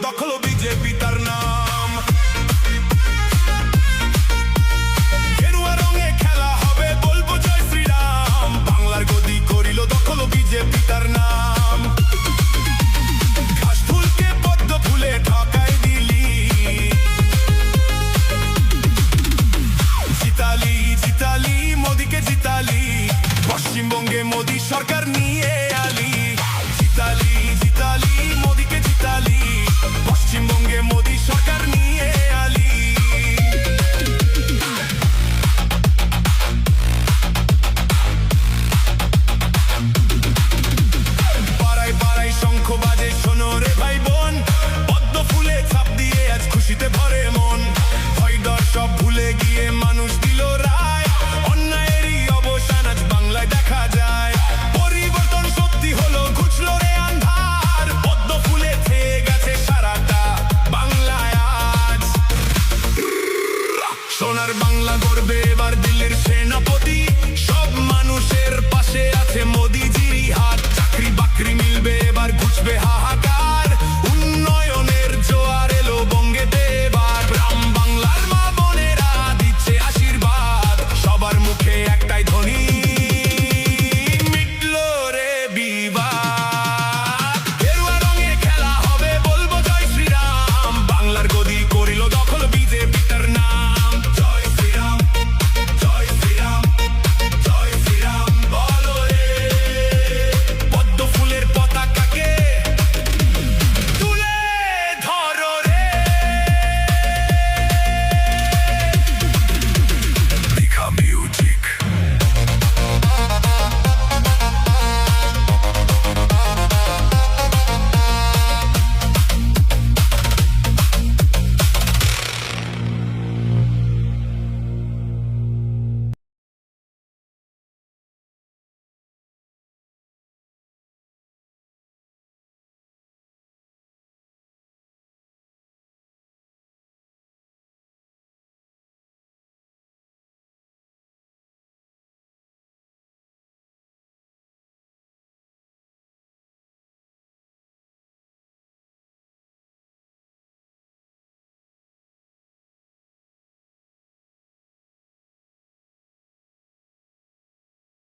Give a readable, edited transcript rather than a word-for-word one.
দখল বিজেপি তার নাম। গেরুয়া রঙে খেলা হবে বলবো জয় শ্রীরাম, বাংলার গদি করিল দখল বিজেপি তার নাম। ঘাস ফুলকে পদ্ম ফুলে ঢাকাই দিলি, জিতালি জিতালি মোদিকে জিতালি, পশ্চিমবঙ্গে মোদি সরকার নিয়ে আলি। জিতালি জিতালি মোদিকে জিতালি,